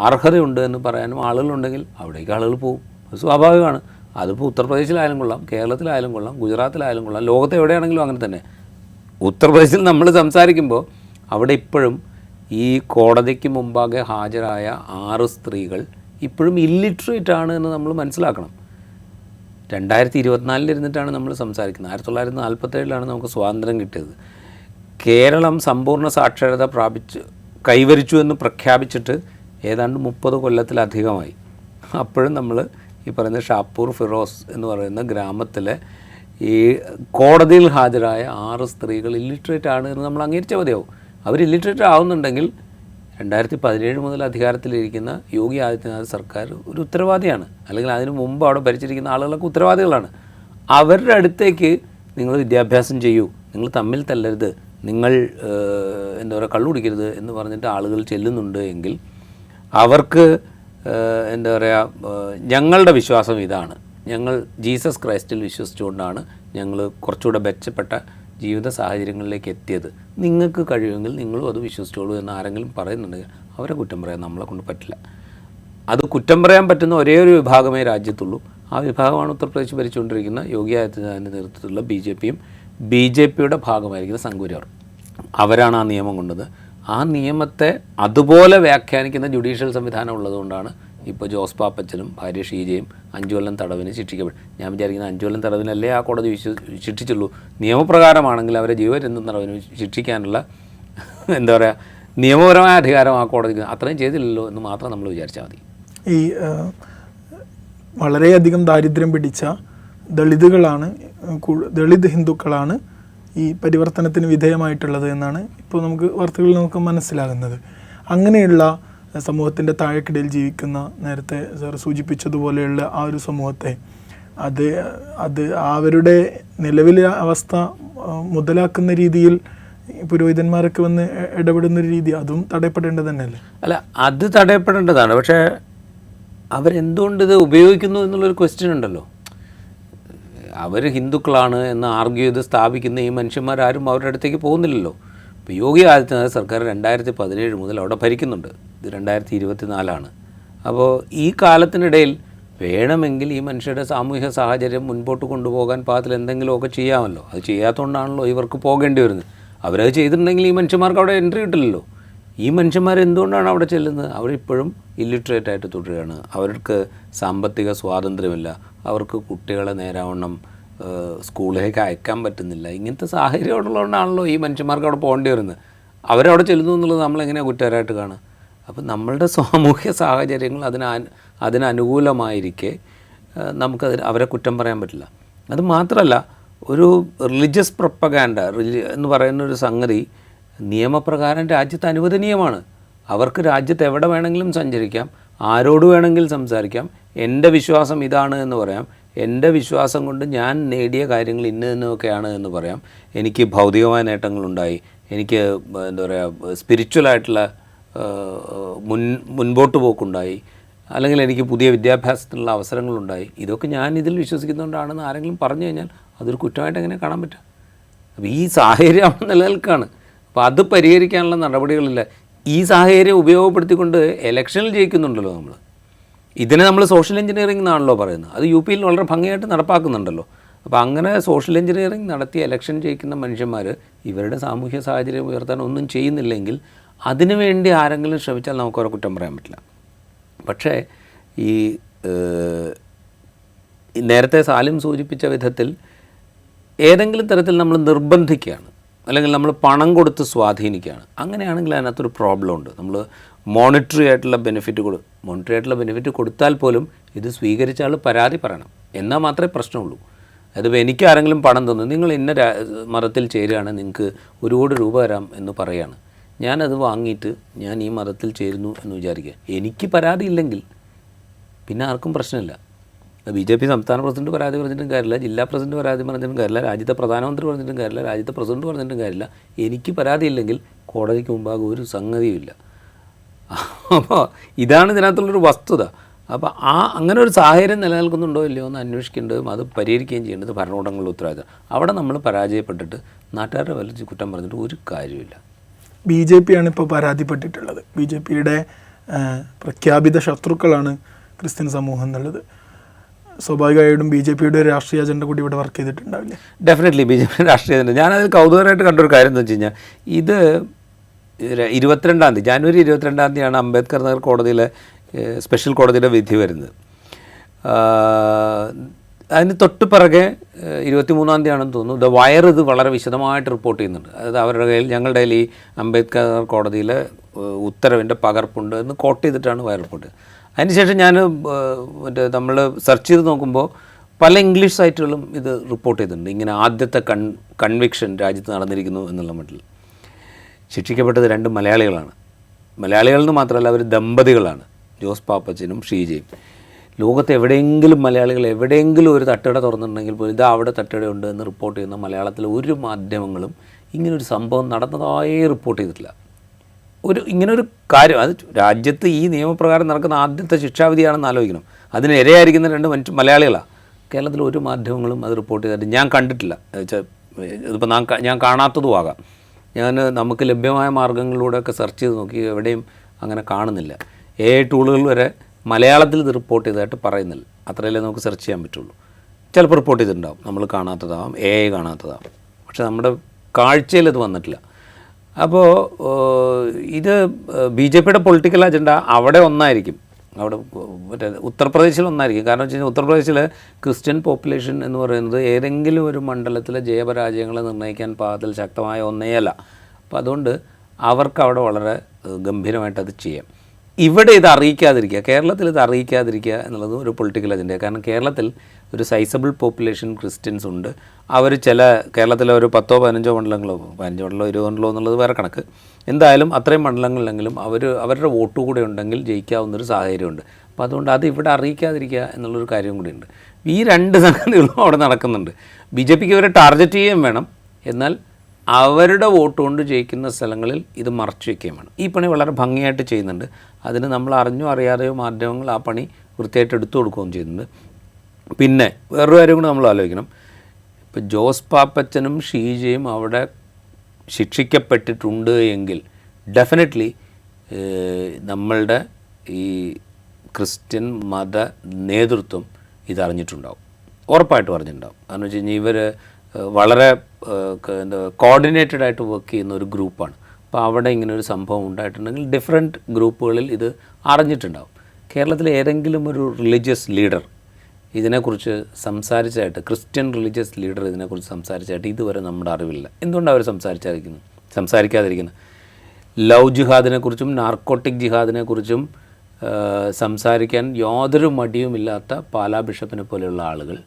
അർഹതയുണ്ട് എന്ന് പറയാനും ആളുകളുണ്ടെങ്കിൽ അവിടേക്ക് ആളുകൾ പോകും. അത് സ്വാഭാവികമാണ്. അതിപ്പോൾ ഉത്തർപ്രദേശിലായാലും കൊള്ളാം, കേരളത്തിലായാലും കൊള്ളാം, ഗുജറാത്തിലായാലും കൊള്ളാം, ലോകത്ത് എവിടെയാണെങ്കിലും അങ്ങനെ തന്നെ. ഉത്തർപ്രദേശിൽ നമ്മൾ സംസാരിക്കുമ്പോൾ അവിടെ ഇപ്പോഴും ഈ കോടതിക്ക് മുമ്പാകെ ഹാജരായ 6 സ്ത്രീകൾ ഇപ്പോഴും ഇല്ലിറ്ററേറ്റ് ആണ് എന്ന് നമ്മൾ മനസ്സിലാക്കണം. 2024 ഇരുന്നിട്ടാണ് നമ്മൾ സംസാരിക്കുന്നത്. 1947 നമുക്ക് സ്വാതന്ത്ര്യം കിട്ടിയത്. കേരളം സമ്പൂർണ്ണ സാക്ഷരത കൈവരിച്ചു എന്ന് പ്രഖ്യാപിച്ചിട്ട് ഏതാണ്ട് 30 കൊല്ലത്തിലധികമായി. അപ്പോഴും നമ്മൾ ഈ പറയുന്ന ഷാപ്പൂർ ഫിറോസ് എന്ന് പറയുന്ന ഗ്രാമത്തിലെ ഈ കോടതിയിൽ ഹാജരായ 6 സ്ത്രീകൾ ഇല്ലിറ്ററേറ്റ് ആണ് എന്ന് നമ്മൾ അംഗീകരിച്ച മതിയാവും. അവർ ഇല്ലിറ്ററേറ്റ് ആവുന്നുണ്ടെങ്കിൽ 2017 മുതൽ അധികാരത്തിലിരിക്കുന്ന യോഗി ആദിത്യനാഥ് സർക്കാർ ഒരു ഉത്തരവാദിയാണ്, അല്ലെങ്കിൽ അതിനു മുമ്പ് അവിടെ ഭരിച്ചിരിക്കുന്ന ആളുകളൊക്കെ ഉത്തരവാദികളാണ്. അവരുടെ അടുത്തേക്ക് നിങ്ങൾ വിദ്യാഭ്യാസം ചെയ്യൂ, നിങ്ങൾ തമ്മിൽ തല്ലരുത്, നിങ്ങൾ എന്താ പറയുക കള്ളു കുടിക്കരുത് എന്ന് പറഞ്ഞിട്ട് ആളുകൾ ചെല്ലുന്നുണ്ട് എങ്കിൽ അവർക്ക് എന്താ പറയുക, ഞങ്ങളുടെ വിശ്വാസം ഇതാണ്, ഞങ്ങൾ ജീസസ് ക്രൈസ്റ്റിൽ വിശ്വസിച്ചുകൊണ്ടാണ് ഞങ്ങൾ കുറച്ചുകൂടെ മെച്ചപ്പെട്ട ജീവിത സാഹചര്യങ്ങളിലേക്ക് എത്തിയത്, നിങ്ങൾക്ക് കഴിയുമെങ്കിൽ നിങ്ങളും അത് വിശ്വസിച്ചോളൂ എന്ന് ആരെങ്കിലും പറയുന്നുണ്ടെങ്കിൽ അവരെ കുറ്റം പറയാൻ നമ്മളെ കൊണ്ട് പറ്റില്ല. അത് കുറ്റം പറയാൻ പറ്റുന്ന ഒരേ ഒരു വിഭാഗമേ രാജ്യത്തുള്ളൂ. ആ വിഭാഗമാണ് ഉത്തർപ്രദേശ് ഭരിച്ചുകൊണ്ടിരിക്കുന്ന യോഗി ആദിത്യനാഥിൻ്റെ നേതൃത്വത്തിലുള്ള BJPയും BJPയുടെ ഭാഗമായിരിക്കുന്ന സംഘപരിവാർ. അവരാണ് ആ നിയമം കൊണ്ടത്. ആ നിയമത്തെ അതുപോലെ വ്യാഖ്യാനിക്കുന്ന ജുഡീഷ്യൽ സംവിധാനം ഉള്ളതുകൊണ്ടാണ് ഇപ്പോൾ ജോസ് പാപ്പച്ചനും ഭാര്യ ഷീജയും 5 കൊല്ലം തടവിന് ശിക്ഷിക്കപ്പെടും. ഞാൻ വിചാരിക്കുന്നത് 5 കൊല്ലം തടവിനല്ലേ ആ കോടതി ശിക്ഷിച്ചുള്ളൂ. നിയമപ്രകാരമാണെങ്കിൽ അവരെ ജീവപര്യന്തം തടവിന് ശിക്ഷിക്കാനുള്ള എന്താ പറയുക, നിയമപരമായ അധികാരം ആ കോടതിക്ക് അത്രയും ചെയ്തില്ലല്ലോ എന്ന് മാത്രം നമ്മൾ വിചാരിച്ചാൽ മതി. ഈ വളരെയധികം ദാരിദ്ര്യം പിടിച്ച ദളിതുകളാണ്, ദളിത് ഹിന്ദുക്കളാണ് ഈ പരിവർത്തനത്തിന് വിധേയമായിട്ടുള്ളത് എന്നാണ് ഇപ്പോൾ നമുക്ക് വാർത്തകളിൽ നമുക്ക് മനസ്സിലാകുന്നത്. അങ്ങനെയുള്ള സമൂഹത്തിൻ്റെ താഴെക്കിടയിൽ ജീവിക്കുന്ന, നേരത്തെ സാർ സൂചിപ്പിച്ചതുപോലെയുള്ള ആ ഒരു സമൂഹത്തെ അത് അവരുടെ നിലവിലെ അവസ്ഥ മുതലാക്കുന്ന രീതിയിൽ പുരോഹിതന്മാരൊക്കെ വന്ന് ഇടപെടുന്നൊരു രീതി, അതും തടയപ്പെടേണ്ടത് തന്നെയല്ലേ? അല്ല, അത് തടയപ്പെടേണ്ടതാണ്. പക്ഷേ അവരെന്തുകൊണ്ട് ഇത് ഉപയോഗിക്കുന്നു എന്നുള്ളൊരു ക്വസ്റ്റ്യൻ ഉണ്ടല്ലോ. അവർ ഹിന്ദുക്കളാണ് എന്ന് ആർഗ്യൂ ചെയ്ത് സ്ഥാപിക്കുന്ന ഈ മനുഷ്യന്മാരാരും അവരുടെ അടുത്തേക്ക് പോകുന്നില്ലല്ലോ. ഇപ്പോൾ യോഗി ആദിത്യനാഥ് സർക്കാർ 2017 മുതൽ അവിടെ ഭരിക്കുന്നുണ്ട്. ഇത് 2024. അപ്പോൾ ഈ കാലത്തിനിടയിൽ വേണമെങ്കിൽ ഈ മനുഷ്യരുടെ സാമൂഹിക സാഹചര്യം മുൻപോട്ട് കൊണ്ടുപോകാൻ പാകത്തിൽ എന്തെങ്കിലുമൊക്കെ ചെയ്യാമല്ലോ. അത് ചെയ്യാത്തതുകൊണ്ടാണല്ലോ ഇവർക്ക് പോകേണ്ടി വരുന്നത്. അവരത് ചെയ്തിട്ടുണ്ടെങ്കിൽ ഈ മനുഷ്യന്മാർക്ക് അവിടെ എൻട്രി കിട്ടില്ലല്ലോ. ഈ മനുഷ്യന്മാർ എന്തുകൊണ്ടാണ് അവിടെ ചെല്ലുന്നത്? അവരിപ്പോഴും ഇല്ലിറ്ററേറ്റ് ആയിട്ട് തുടരുകയാണ്. അവർക്ക് സാമ്പത്തിക സ്വാതന്ത്ര്യമില്ല. അവർക്ക് കുട്ടികളെ നേരാവണ്ണം സ്കൂളിലേക്ക് അയക്കാൻ പറ്റുന്നില്ല. ഇങ്ങനത്തെ സാഹചര്യം ഉള്ളതുകൊണ്ടാണല്ലോ ഈ മനുഷ്യന്മാർക്ക് അവിടെ പോകേണ്ടി വരുന്നത്. അവരവിടെ ചെല്ലുന്നു എന്നുള്ളത് നമ്മളെങ്ങനെയാണ് കുറ്റകരമായിട്ട് കാണുക? അപ്പം നമ്മളുടെ സാമൂഹ്യ സാഹചര്യങ്ങൾ അതിനനുകൂലമായിരിക്കെ അവരെ കുറ്റം പറയാൻ പറ്റില്ല. അത് മാത്രമല്ല, ഒരു റിലീജിയസ് പ്രൊപ്പഗാൻഡ എന്ന് പറയുന്നൊരു സംഗതി നിയമപ്രകാരം രാജ്യത്ത് അനുവദനീയമാണ്. അവർക്ക് രാജ്യത്ത് എവിടെ വേണമെങ്കിലും സഞ്ചരിക്കാം, ആരോട് വേണമെങ്കിലും സംസാരിക്കാം, എൻ്റെ വിശ്വാസം ഇതാണ് എന്ന് പറയാം, എൻ്റെ വിശ്വാസം കൊണ്ട് ഞാൻ നേടിയ കാര്യങ്ങൾ ഇന്നതൊക്കെയാണ് എന്ന് പറയാം, എനിക്ക് ഭൗതികമായ നേട്ടങ്ങളുണ്ടായി, എനിക്ക് എന്താ പറയുക സ്പിരിച്വലായിട്ടുള്ള മുൻപോട്ട് പോക്കുണ്ടായി, അല്ലെങ്കിൽ എനിക്ക് പുതിയ വിദ്യാഭ്യാസത്തിനുള്ള അവസരങ്ങളുണ്ടായി, ഇതൊക്കെ ഞാൻ ഇതിൽ വിശ്വസിക്കുന്നതുകൊണ്ടാണെന്ന് ആരെങ്കിലും പറഞ്ഞു കഴിഞ്ഞാൽ അതൊരു കുറ്റമായിട്ട് എങ്ങനെ കാണാൻ പറ്റും? അപ്പോൾ ഈ സാഹചര്യം നിലനിൽക്കുകയാണ്. അപ്പോൾ അത് പരിഹരിക്കാനുള്ള നടപടികളില്ല. ഈ സാഹചര്യം ഉപയോഗപ്പെടുത്തിക്കൊണ്ട് ഇലക്ഷനിൽ ജയിക്കുന്നുണ്ടല്ലോ നമ്മൾ. ഇതിനെ നമ്മൾ സോഷ്യൽ എഞ്ചിനീയറിംഗ് എന്നാണല്ലോ പറയുന്നത്. അത് UP യിൽ വളരെ ഭംഗിയായിട്ട് നടപ്പാക്കുന്നുണ്ടല്ലോ. അപ്പോൾ അങ്ങനെ സോഷ്യൽ എഞ്ചിനീയറിംഗ് നടത്തി ഇലക്ഷൻ ജയിക്കുന്ന മനുഷ്യന്മാർ ഇവരുടെ സാമൂഹ്യ സാഹചര്യം ഉയർത്താൻ ഒന്നും ചെയ്യുന്നില്ലെങ്കിൽ അതിനുവേണ്ടി ആരെങ്കിലും ശ്രമിച്ചാൽ നമുക്കവരെ കുറ്റം പറയാൻ പറ്റില്ല. പക്ഷേ ഈ നേരത്തെ സാലിം സൂചിപ്പിച്ച വിധത്തിൽ ഏതെങ്കിലും തരത്തിൽ നമ്മൾ നിർബന്ധിക്കുകയാണ്, അല്ലെങ്കിൽ നമ്മൾ പണം കൊടുത്ത് സ്വാധീനിക്കുകയാണ്, അങ്ങനെയാണെങ്കിൽ അതിനകത്തൊരു പ്രോബ്ലം ഉണ്ട്. നമ്മൾ മോണിറ്ററി ആയിട്ടുള്ള ബെനിഫിറ്റ് കൊടുത്താൽ പോലും ഇത് സ്വീകരിച്ച ആൾ പരാതി പറയണം. എന്നാൽ മാത്രമേ പ്രശ്നമുള്ളൂ. അതിപ്പോൾ എനിക്ക് ആരെങ്കിലും പണം തന്നു, നിങ്ങൾ ഇന്ന മതത്തിൽ ചേരുകയാണ്, നിങ്ങൾക്ക് 1 കോടി രൂപ തരാം എന്ന് പറയുകയാണ്. ഞാനത് വാങ്ങിയിട്ട് ഞാൻ ഈ മതത്തിൽ ചേരുന്നു എന്ന് വിചാരിക്കുക. എനിക്ക് പരാതി ഇല്ലെങ്കിൽ പിന്നെ ആർക്കും പ്രശ്നമില്ല. BJP സംസ്ഥാന പ്രസിഡന്റ് പരാതി പറഞ്ഞിട്ടും കാര്യമില്ല, ജില്ലാ പ്രസിഡന്റ് പരാതി പറഞ്ഞിട്ടും കാര്യമില്ല, രാജ്യത്തെ പ്രധാനമന്ത്രി പറഞ്ഞിട്ടും കാര്യമില്ല, രാജ്യത്തെ പ്രസിഡന്റ് പറഞ്ഞിട്ടും കാര്യമില്ല. എനിക്ക് പരാതി ഇല്ലെങ്കിൽ കോടതിക്ക് മുമ്പാകെ ഒരു സംഗതിയുമില്ല. അപ്പോൾ ഇതാണ് ഇതിനകത്തുള്ളൊരു വസ്തുത. അപ്പോൾ അങ്ങനെ ഒരു സാഹചര്യം നിലനിൽക്കുന്നുണ്ടോ ഇല്ലയോ എന്ന് അന്വേഷിക്കേണ്ടതും അത് പരിഹരിക്കുകയും ചെയ്യേണ്ടത് ഭരണകൂടങ്ങളുടെ ഉത്തരവാദിത്തം. അവിടെ നമ്മൾ പരാജയപ്പെട്ടിട്ട് നാട്ടുകാരുടെ വലിച്ച് കുറ്റം പറഞ്ഞിട്ട് ഒരു കാര്യമില്ല. BJP ആണ് ഇപ്പോൾ പരാതിപ്പെട്ടിട്ടുള്ളത്. BJPയുടെ പ്രഖ്യാപിത ശത്രുക്കളാണ് ക്രിസ്ത്യൻ സമൂഹം എന്നുള്ളത്. സ്വാഭാവികമായിട്ടും BJPയുടെ രാഷ്ട്രീയ അജണ്ട കൂടി ഇവിടെ വർക്ക് ചെയ്തിട്ടുണ്ടാവില്ലേ? ഡെഫിനറ്റ്ലി BJP രാഷ്ട്രീയ അജണ്ട. ഞാനതിൽ കൗതുകമായിട്ട് കണ്ടൊരു കാര്യം എന്ന് വെച്ച് കഴിഞ്ഞാൽ, ഇത് 22-ാം തീയതി ജാനുവരി 22-ാം തീയതിയാണ് അംബേദ്കർ നഗർ കോടതിയിലെ സ്പെഷ്യൽ കോടതിയുടെ വിധി വരുന്നത്. അതിന് തൊട്ട് പിറകെ 23-ാം തീയതിയാണെന്ന് തോന്നുന്നു ദ വയർ ഇത് വളരെ വിശദമായിട്ട് റിപ്പോർട്ട് ചെയ്യുന്നുണ്ട്. അതായത് അവരുടെ കയ്യിൽ, ഞങ്ങളുടെ കയ്യിൽ ഈ അംബേദ്കർ കോടതിയിലെ ഉത്തരവിൻ്റെ പകർപ്പുണ്ട് എന്ന് കോട്ട് ചെയ്തിട്ടാണ് വയർ റിപ്പോർട്ട്. അതിനുശേഷം ഞാൻ നമ്മൾ സെർച്ച് ചെയ്ത് നോക്കുമ്പോൾ പല ഇംഗ്ലീഷ് സൈറ്റുകളും ഇത് റിപ്പോർട്ട് ചെയ്തിട്ടുണ്ട്. ഇങ്ങനെ ആദ്യത്തെ കൺവിക്ഷൻ രാജ്യത്ത് നടന്നിരിക്കുന്നു എന്നുള്ള മട്ടിൽ. ശിക്ഷിക്കപ്പെട്ടത് 2 മലയാളികളാണ്. മലയാളികളെന്ന് മാത്രമല്ല, അവർ ദമ്പതികളാണ്, ജോസ് പാപ്പച്ചനും ഷീജയും. ലോകത്ത് എവിടെയെങ്കിലും മലയാളികൾ എവിടെയെങ്കിലും ഒരു തട്ടുകട തുറന്നിട്ടുണ്ടെങ്കിൽ പോലും ഇത് അവിടെ തട്ടുകടയുണ്ട് എന്ന് റിപ്പോർട്ട് ചെയ്യുന്ന മലയാളത്തിലെ ഒരു മാധ്യമങ്ങളും ഇങ്ങനൊരു സംഭവം നടന്നതായി റിപ്പോർട്ട് ചെയ്തിട്ടില്ല. ഇങ്ങനൊരു കാര്യം, അത് രാജ്യത്ത് ഈ നിയമപ്രകാരം നടക്കുന്ന ആദ്യത്തെ ശിക്ഷാവിധിയാണെന്ന് ആലോചിക്കണം. അതിന് ഇരയായിരിക്കുന്ന 2 മലയാളികളാണ്. കേരളത്തിൽ ഒരു മാധ്യമങ്ങളും അത് റിപ്പോർട്ട് ചെയ്തിട്ട് ഞാൻ കണ്ടിട്ടില്ല. ഇതിപ്പോൾ ഞാൻ കാണാത്തതും ആകാം. നമുക്ക് ലഭ്യമായ മാർഗ്ഗങ്ങളിലൂടെയൊക്കെ സെർച്ച് ചെയ്ത് നോക്കി, എവിടെയും അങ്ങനെ കാണുന്നില്ല. AI ടൂളുകൾ വരെ മലയാളത്തിൽ ഇത് റിപ്പോർട്ട് ചെയ്തതായിട്ട് പറയുന്നില്ല. അത്രയല്ലേ നമുക്ക് സെർച്ച് ചെയ്യാൻ പറ്റുള്ളൂ. ചിലപ്പോൾ റിപ്പോർട്ട് ചെയ്തിട്ടുണ്ടാവും, നമ്മൾ കാണാത്തതാവാം, AI കാണാത്തതാവാം. പക്ഷെ നമ്മുടെ കാഴ്ചയിൽ ഇത് വന്നിട്ടില്ല. അപ്പോൾ ഇത് BJPയുടെ പൊളിറ്റിക്കൽ അജണ്ട അവിടെ ഒന്നായിരിക്കും, അവിടെ ഉത്തർപ്രദേശിൽ ഒന്നായിരിക്കും. കാരണം വെച്ച് കഴിഞ്ഞാൽ ഉത്തർപ്രദേശിലെ ക്രിസ്ത്യൻ പോപ്പുലേഷൻ എന്ന് പറയുന്നത് ഏതെങ്കിലും ഒരു മണ്ഡലത്തിലെ ജയപരാജയങ്ങളെ നിർണ്ണയിക്കാൻ പാകത്തിൽ ശക്തമായ ഒന്നേയല്ല. അപ്പോൾ അതുകൊണ്ട് അവർക്ക് അവിടെ വളരെ ഗംഭീരമായിട്ട് അത് ചെയ്യാം. ഇവിടെ ഇത് അറിയിക്കാതിരിക്കുക, കേരളത്തിൽ ഇത് അറിയിക്കാതിരിക്കുക എന്നുള്ളത് ഒരു പൊളിറ്റിക്കൽ അജണ്ടയാണ്. കാരണം കേരളത്തിൽ ഒരു സൈസബിൾ പോപ്പുലേഷൻ ക്രിസ്ത്യൻസ് ഉണ്ട്. അവർ കേരളത്തിലെ ഒരു 10-15 മണ്ഡലങ്ങളോ 15 മണ്ഡലമോ 20 മണ്ഡലമോ എന്നുള്ളത് വേറെ കണക്ക്, എന്തായാലും അത്രയും മണ്ഡലങ്ങളിലെങ്കിലും അവരുടെ വോട്ട് കൂടെ ഉണ്ടെങ്കിൽ ജയിക്കാവുന്നൊരു സാഹചര്യമുണ്ട്. അപ്പോൾ അതുകൊണ്ട് അത് ഇവിടെ അറിയിക്കാതിരിക്കുക എന്നുള്ളൊരു കാര്യം കൂടിയുണ്ട്. ഈ രണ്ട് സംഗതികളും അവിടെ നടക്കുന്നുണ്ട്. BJPക്ക് ഇവരെ ടാർഗറ്റ് ചെയ്യുകയും വേണം, എന്നാൽ അവരുടെ വോട്ട് കൊണ്ട് ജയിക്കുന്ന സ്ഥലങ്ങളിൽ ഇത് മറച്ചു വയ്ക്കുകയും വേണം. ഈ പണി വളരെ ഭംഗിയായിട്ട് ചെയ്യുന്നുണ്ട്. അതിന് നമ്മൾ അറിഞ്ഞോ അറിയാതെയോ മാധ്യമങ്ങൾ ആ പണി വൃത്തിയായിട്ട് എടുത്തു കൊടുക്കുകയും ചെയ്യുന്നുണ്ട്. പിന്നെ വേറൊരു കാര്യം കൂടി നമ്മൾ ആലോചിക്കണം. ഇപ്പോൾ ജോസ് പാപ്പച്ചനും ഷീജയും അവിടെ ശിക്ഷിക്കപ്പെട്ടിട്ടുണ്ട് എങ്കിൽ ഡെഫിനറ്റ്ലി നമ്മളുടെ ഈ ക്രിസ്ത്യൻ മത നേതൃത്വം ഇതറിഞ്ഞിട്ടുണ്ടാവും, ഉറപ്പായിട്ടും അറിഞ്ഞിട്ടുണ്ടാവും. കാരണം വെച്ച് കഴിഞ്ഞാൽ ഇവർ വളരെ കോർഡിനേറ്റഡ് ആയിട്ട് വർക്ക് ചെയ്യുന്ന ഒരു ഗ്രൂപ്പാണ്. അപ്പോൾ അവിടെ ഇങ്ങനെ ഒരു സംഭവം ഉണ്ടായിട്ടുണ്ടെങ്കിൽ ഡിഫറെൻറ്റ് ഗ്രൂപ്പുകളിൽ ഇത് അറിഞ്ഞിട്ടുണ്ടാവും. കേരളത്തിലെ ഏതെങ്കിലും ഒരു റിലീജിയസ് ലീഡർ ഇതിനെക്കുറിച്ച് സംസാരിച്ചായിട്ട്, ക്രിസ്ത്യൻ റിലീജിയസ് ലീഡർ ഇതിനെക്കുറിച്ച് സംസാരിച്ചായിട്ട് ഇതുവരെ നമ്മുടെ അറിവില്ല. എന്തുകൊണ്ടാണ് അവർ സംസാരിക്കാതിരിക്കുന്നത്? ലവ് ജിഹാദിനെക്കുറിച്ചും നാർക്കോട്ടിക് ജിഹാദിനെക്കുറിച്ചും സംസാരിക്കാൻ യാതൊരു മടിയുമില്ലാത്ത പാലാ ബിഷപ്പിനെ പോലെയുള്ള ആളുകൾ,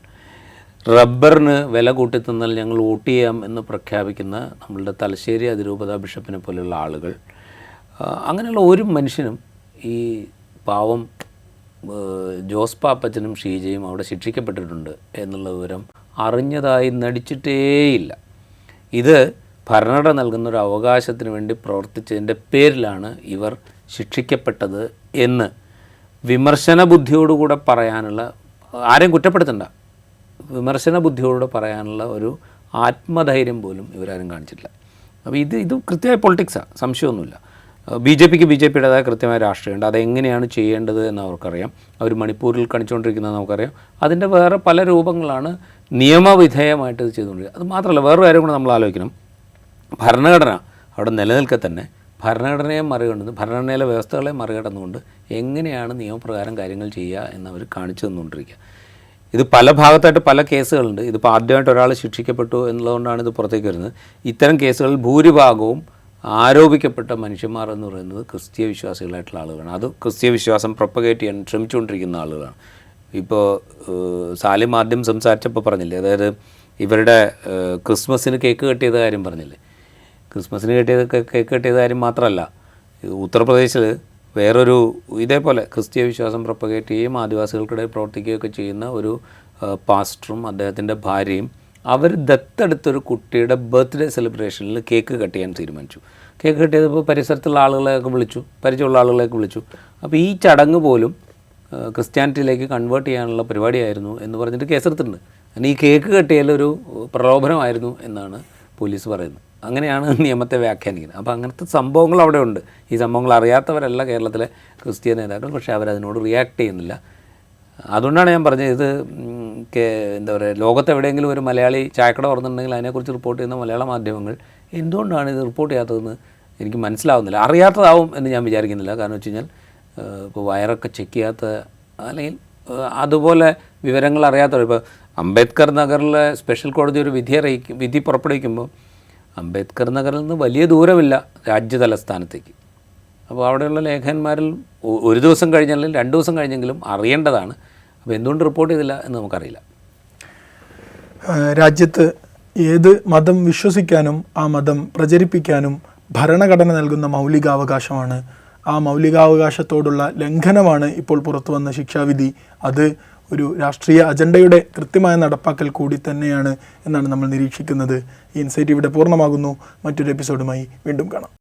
റബ്ബറിന് വില കൂട്ടി തന്നാൽ ഞങ്ങൾ വോട്ട് ചെയ്യാം എന്ന് പ്രഖ്യാപിക്കുന്ന നമ്മളുടെ തലശ്ശേരി അതിരൂപത ബിഷപ്പിനെ പോലെയുള്ള ആളുകൾ, അങ്ങനെയുള്ള ഒരു മനുഷ്യനും ഈ പാവം ജോസ് പാപ്പച്ചനും ഷീജയും അവിടെ ശിക്ഷിക്കപ്പെട്ടിട്ടുണ്ട് എന്നുള്ള വിവരം അറിഞ്ഞതായി നടിച്ചിട്ടേയില്ല. ഇത് ഭരണഘടന നൽകുന്ന ഒരു അവകാശത്തിന് വേണ്ടി പ്രവർത്തിച്ചതിൻ്റെ പേരിലാണ് ഇവർ ശിക്ഷിക്കപ്പെട്ടത് എന്ന് വിമർശന ബുദ്ധിയോടുകൂടെ പറയാനുള്ള, ആരെയും കുറ്റപ്പെടുത്തണ്ട, വിമർശന ബുദ്ധിയോടുകൂടെ പറയാനുള്ള ഒരു ആത്മധൈര്യം പോലും ഇവരാരും കാണിച്ചിട്ടില്ല. അപ്പോൾ ഇത് കൃത്യമായ പൊളിറ്റിക്സാണ്, സംശയമൊന്നുമില്ല. BJPയുടേതായ കൃത്യമായ രാഷ്ട്രീയമുണ്ട്. അതെങ്ങനെയാണ് ചെയ്യേണ്ടത് എന്ന് അവർക്കറിയാം. അവർ മണിപ്പൂരിൽ കാണിച്ചുകൊണ്ടിരിക്കുന്നത് നമുക്കറിയാം. അതിൻ്റെ വേറെ പല രൂപങ്ങളാണ് നിയമവിധേയമായിട്ട് ഇത് ചെയ്തുകൊണ്ടിരിക്കുന്നത്. അത് മാത്രമല്ല, വേറൊരു കാര്യം കൂടെ നമ്മൾ ആലോചിക്കണം. ഭരണഘടന അവിടെ നിലനിൽക്കെ തന്നെ ഭരണഘടനയെ മറികടന്ന്, ഭരണഘടനയിലെ വ്യവസ്ഥകളെ മറികടന്നുകൊണ്ട് എങ്ങനെയാണ് നിയമപ്രകാരം കാര്യങ്ങൾ ചെയ്യുക എന്നവർ കാണിച്ചു തന്നുകൊണ്ടിരിക്കുക. ഇത് പല ഭാഗത്തായിട്ട് പല കേസുകളുണ്ട്. ഇതിപ്പോൾ ആദ്യമായിട്ട് ഒരാൾ ശിക്ഷിക്കപ്പെട്ടു എന്നുള്ളതുകൊണ്ടാണ് ഇത് പുറത്തേക്ക് വരുന്നത്. ഇത്തരം കേസുകളിൽ ഭൂരിഭാഗവും ആരോപിക്കപ്പെട്ട മനുഷ്യന്മാർ എന്ന് പറയുന്നത് ക്രിസ്തീയ വിശ്വാസികളായിട്ടുള്ള ആളുകളാണ്. അത് ക്രിസ്തീയ വിശ്വാസം പ്രൊപ്പഗേറ്റ് ചെയ്യാൻ ശ്രമിച്ചുകൊണ്ടിരിക്കുന്ന ആളുകളാണ്. ഇപ്പോൾ സാലിം ആദ്യം സംസാരിച്ചപ്പോൾ പറഞ്ഞില്ലേ, അതായത് ഇവരുടെ ക്രിസ്മസിന് കേക്ക് കെട്ടിയത് കാര്യം പറഞ്ഞില്ലേ. ക്രിസ്മസിന് കേക്ക് കെട്ടിയത് കാര്യം മാത്രമല്ല, ഉത്തർപ്രദേശിൽ വേറൊരു ഇതേപോലെ ക്രിസ്തീയ വിശ്വാസം പ്രൊപ്പഗേറ്റ് ചെയ്യുകയും ആദിവാസികൾക്കിടയിൽ പ്രവർത്തിക്കുകയൊക്കെ ചെയ്യുന്ന ഒരു പാസ്റ്ററും അദ്ദേഹത്തിൻ്റെ ഭാര്യയും അവർ ദത്തെടുത്തൊരു കുട്ടിയുടെ ബർത്ത്ഡേ സെലിബ്രേഷനിൽ കേക്ക് കട്ട് ചെയ്യാൻ തീരുമാനിച്ചു. കേക്ക് കട്ട് ചെയ്തപ്പോൾ പരിസരത്തുള്ള ആളുകളെയൊക്കെ വിളിച്ചു, പരിചയമുള്ള ആളുകളെയൊക്കെ വിളിച്ചു. അപ്പോൾ ഈ ചടങ്ങ് പോലും ക്രിസ്ത്യാനിറ്റിയിലേക്ക് കൺവേർട്ട് ചെയ്യാനുള്ള പരിപാടിയായിരുന്നു എന്ന് പറഞ്ഞിട്ട് കേസെടുത്തിട്ടുണ്ട്. കാരണം ഈ കേക്ക് കട്ട് ചെയ്യലൊരു പ്രലോഭനമായിരുന്നു എന്നാണ് പോലീസ് പറയുന്നത്. അങ്ങനെയാണ് നിയമത്തെ വ്യാഖ്യാനിക്കുന്നത്. അപ്പോൾ അങ്ങനത്തെ സംഭവങ്ങൾ അവിടെ ഉണ്ട്. ഈ സംഭവങ്ങൾ അറിയാത്തവരല്ല കേരളത്തിലെ ക്രിസ്തീയ നേതാക്കൾ, പക്ഷേ അവരതിനോട് റിയാക്ട് ചെയ്യുന്നില്ല. അതുകൊണ്ടാണ് ഞാൻ പറഞ്ഞത്, ഇത് എന്താ പറയുക, ലോകത്തെവിടെയെങ്കിലും ഒരു മലയാളി ചായക്കട തുറന്നിട്ടുണ്ടെങ്കിൽ അതിനെക്കുറിച്ച് റിപ്പോർട്ട് ചെയ്യുന്ന മലയാള മാധ്യമങ്ങൾ എന്തുകൊണ്ടാണ് ഇത് റിപ്പോർട്ട് ചെയ്യാത്തതെന്ന് എനിക്ക് മനസ്സിലാവുന്നില്ല. അറിയാത്തതാവും എന്ന് ഞാൻ വിചാരിക്കുന്നില്ല. കാരണം വെച്ച് കഴിഞ്ഞാൽ ഇപ്പോൾ വയറൊക്കെ ചെക്ക് ചെയ്യാത്ത, അല്ലെങ്കിൽ അതുപോലെ വിവരങ്ങൾ അറിയാത്തവർ, ഇപ്പോൾ അംബേദ്കർ നഗറിലെ സ്പെഷ്യൽ കോടതി ഒരു വിധി പുറപ്പെടുവിക്കുമ്പോൾ അംബേദ്കർ നഗറിൽ നിന്ന് വലിയ ദൂരമില്ല രാജ്യതലസ്ഥാനത്തേക്ക്. അപ്പോൾ അവിടെയുള്ള ലേഖകന്മാരിൽ ഒരു ദിവസം കഴിഞ്ഞാലും 2 ദിവസം കഴിഞ്ഞെങ്കിലും അറിയേണ്ടതാണ്. അപ്പോൾ എന്തുകൊണ്ട് റിപ്പോർട്ട് ചെയ്തില്ല എന്ന് നമുക്കറിയില്ല. രാജ്യത്ത് ഏത് മതം വിശ്വസിക്കാനും ആ മതം പ്രചരിപ്പിക്കാനും ഭരണഘടന നൽകുന്ന മൗലികാവകാശമാണ്. ആ മൗലികാവകാശത്തോടുള്ള ലംഘനമാണ് ഇപ്പോൾ പുറത്തു വന്ന ശിക്ഷാവിധി. അത് ഒരു രാഷ്ട്രീയ അജണ്ടയുടെ കൃത്യമായ നടപ്പാക്കൽ കൂടി തന്നെയാണ് എന്നാണ് നമ്മൾ നിരീക്ഷിക്കുന്നത്. ഈ ഇൻസൈറ്റ് ഇവിടെ പൂർണ്ണമാകുന്നു. മറ്റൊരു എപ്പിസോഡുമായി വീണ്ടും കാണാം.